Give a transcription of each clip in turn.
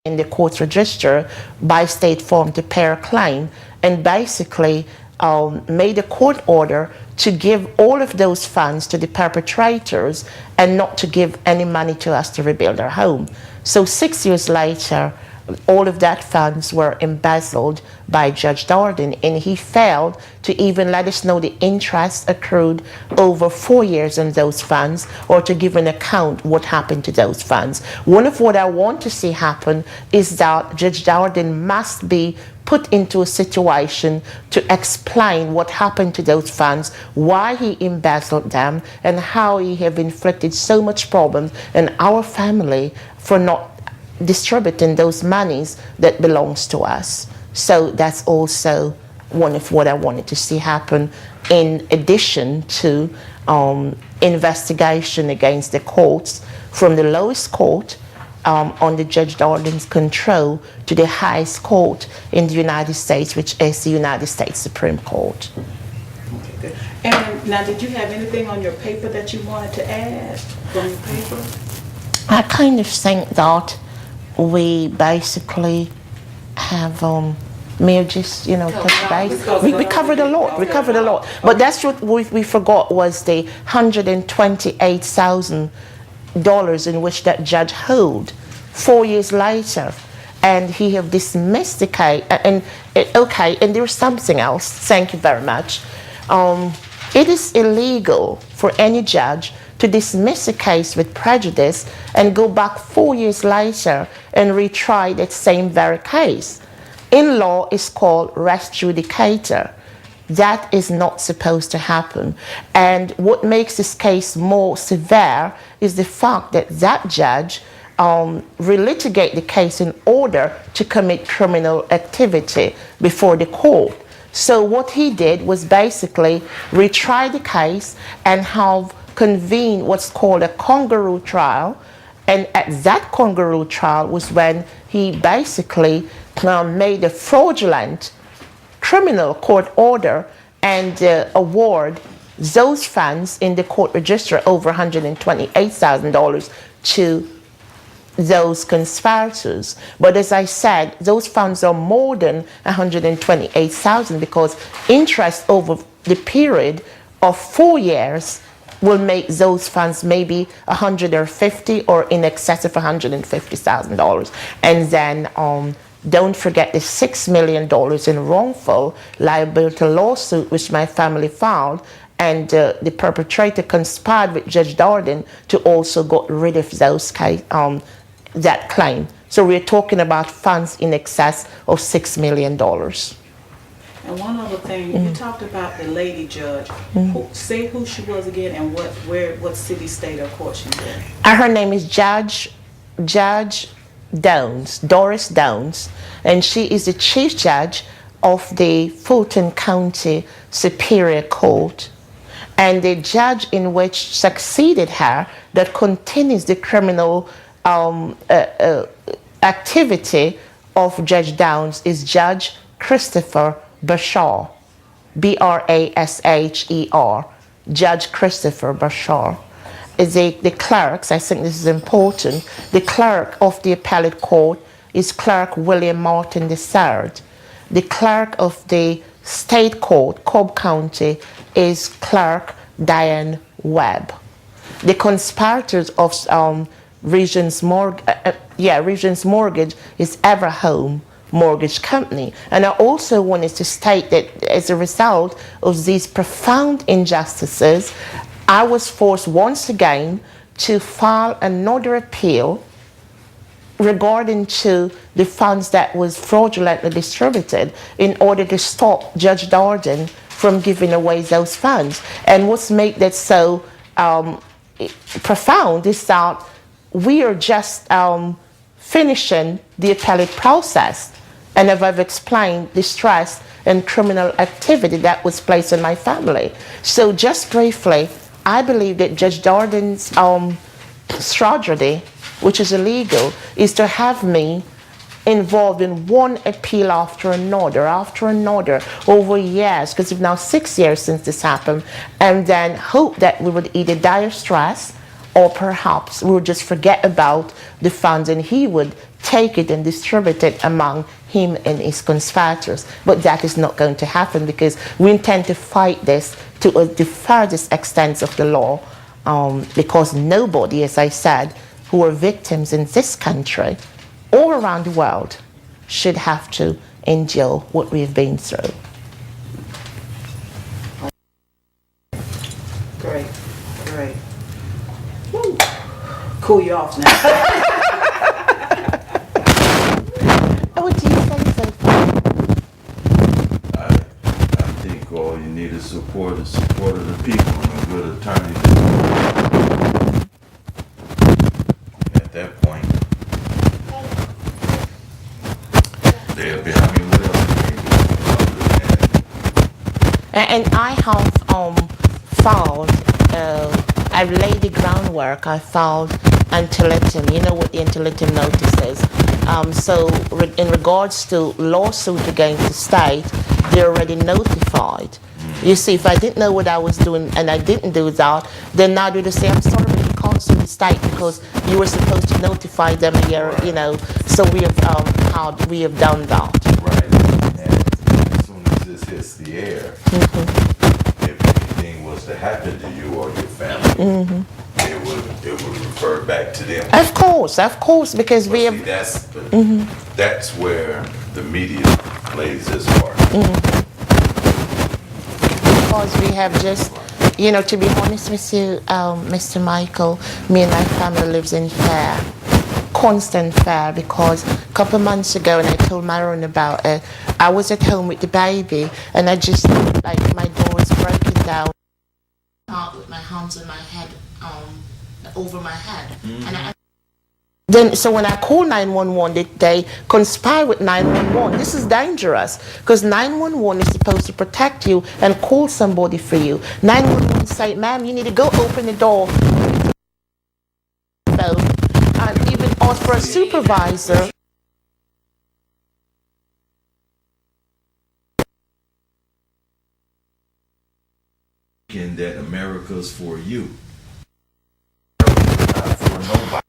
in the court register by State Farm to pay a claim, and basically made a court order to give all of those funds to the perpetrators and not to give any money to us to rebuild our home. So 6 years later, all of that funds were embezzled by Judge Darden, and he failed to even let us know the interest accrued over 4 years in those funds, or to give an account what happened to those funds. One of what I want to see happen is that Judge Darden must be put into a situation to explain what happened to those funds, why he embezzled them, and how he have inflicted so much problems in our family for not distributing those monies that belongs to us. So that's also one of what I wanted to see happen, in addition to investigation against the courts, from the lowest court under Judge Darden's control to the highest court in the United States, which is the United States Supreme Court. Okay, good. And now, did you have anything on your paper that you wanted to add from your paper? I kind of think that we basically have may just touch base. We covered a lot. We covered a lot. But that's what we forgot, was the $128,000 in which that judge held 4 years later, and he have dismissed the case. And there's something else. Thank you very much. It is illegal for any judge to dismiss a case with prejudice and go back 4 years later and retry that same very case. In law, it's called res judicata. That is not supposed to happen. And what makes this case more severe is the fact that that judge relitigate the case in order to commit criminal activity before the court. So what he did was basically retry the case and have convened what's called a kangaroo trial, and at that kangaroo trial was when he basically made a fraudulent criminal court order and award those funds in the court register, over $128,000, to those conspirators. But as I said, those funds are more than $128,000, because interest over the period of 4 years will make those funds maybe $150,000 or in excess of $150,000. And then don't forget the $6 million in wrongful liability lawsuit which my family filed, and the perpetrator conspired with Judge Darden to also get rid of those that claim. So we're talking about funds in excess of $6 million. And one other thing, you talked about the lady judge. Say who she was again, and what city, state, or court she was in. Her name is Judge Downs, Doris Downs, and she is the chief judge of the Fulton County Superior Court. And the judge in which succeeded her, that continues the criminal activity of Judge Downs, is Judge Christopher Bashar, Brasher, Judge Christopher Bashar. The clerks, I think this is important, the clerk of the appellate court is Clerk William Martin III. The clerk of the state court, Cobb County, is Clerk Diane Webb. The conspirators of Regions Mortgage is Everhome Mortgage Company. And I also wanted to state that as a result of these profound injustices, I was forced once again to file another appeal regarding to the funds that was fraudulently distributed, in order to stop Judge Darden from giving away those funds. And what's made that so profound is that we are just finishing the appellate process. And as I've explained, the stress and criminal activity that was placed on my family. So just briefly, I believe that Judge Darden's strategy, which is illegal, is to have me involved in one appeal after another over years, because it's now 6 years since this happened, and then hope that we would either die of stress, or perhaps we would just forget about the funds and he would take it and distribute it among him and his conspirators. But that is not going to happen, because we intend to fight this to the furthest extent of the law, because nobody, as I said, who are victims in this country or around the world should have to endure what we've been through. Great, great. Woo. Cool you off now. What do you say so far? I think all you need is support of the people and a good attorney. At that point, they'll be, I mean, what else can they do other than that? And I have found, I've laid the groundwork. I found antelettum. You know what the antelettum notice is. So in regards to lawsuit against the state, they're already notified. You see, if I didn't know what I was doing and I didn't do that, then now they say, I'm sorry, but you can't sue the state because you were supposed to notify them a year, you know. So we have done that. Right. And as soon as this hits the air, if anything was to happen to you or your family, it would refer back to them. Of course, because But we see, have. that's where the media plays its part. Because we have just, you know, to be honest with you, Mr. Michael, me and my family lives in fear, constant fear, because a couple of months ago, and I told Myron about it, I was at home with the baby, and I just, like, my door was broken down. With my hands on my head, over my head. And then, so when I call 911, they conspire with 911. This is dangerous, because 911 is supposed to protect you and call somebody for you. 911 say, ma'am, you need to go open the door. And even ask for a supervisor. And that America's for you. America's not for nobody.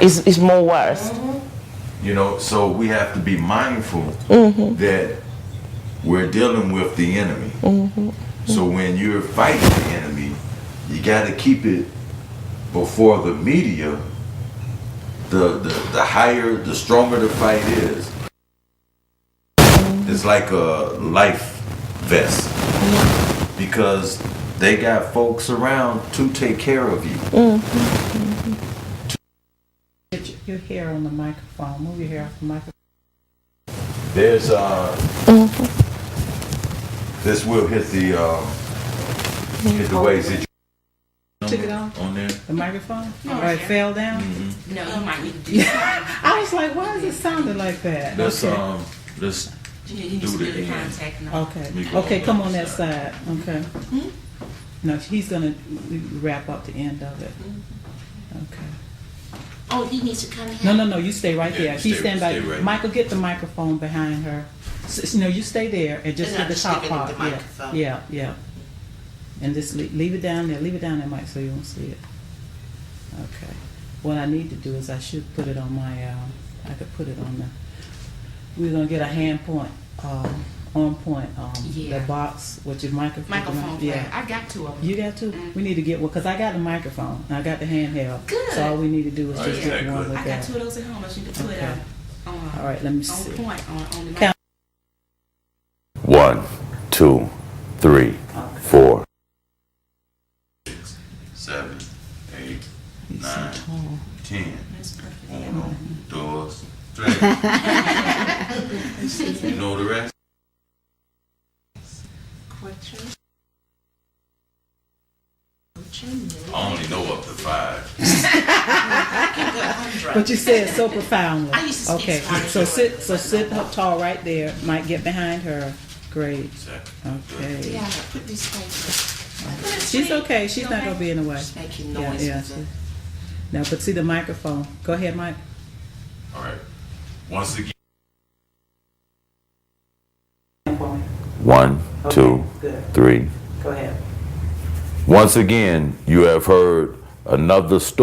Is more worse. You know, so we have to be mindful that we're dealing with the enemy. So when you're fighting the enemy, you got to keep it before the media. The higher, the stronger the fight is. It's like a life vest, because they got folks around to take care of you. Get your hair on the microphone. Move your hair off the microphone. There's this will hit the ways that you Took it off? on there. The microphone? Or it fell down? No, you might need to do that. I was like, why is it sounding like that? Let's Okay. let's You do need it to again. contact them. Okay. go Okay, on come that on that side. side. Okay. No, he's gonna wrap up the end of it. Okay. Oh, he needs to come here. No, you stay right Yeah, there. He stay- stand by. stay right Michael, get the microphone behind her. No, you stay there and just And get I'm the just top looking at part. the Yeah, microphone. yeah. And just leave it down there. Leave it down there, Mike, so you won't see it. Okay. What I need to do is I should put it on my. I could put it on the. We're gonna get a hand point, on point, Yeah. the box with your microphone. Microphone Yeah. player. I got two of them. You got two? We need to get one, because I got the microphone, and I got the handheld. Good. So all we need to do is just Okay, get one good. with I got that. two of those at home. I should put it Okay. on. All right, let me see. On point on the Count. 1, 2, 3, 4, 7, 8, 9, 10. That's perfect. Uno, dos, tres. You know the rest? Question. I only know up to 5. But you said so profoundly. I used to speak Okay, Spanish. so sit up tall right there. Might get behind her. Great. Okay. Yeah, put these papers. She's okay. She's not gonna be in the way. Just making Yeah, noise. yeah. Now, but see the microphone. Go ahead, Mike. All right. Once again. Okay, 1, 2, good. 3. Go ahead. Once again, you have heard another story.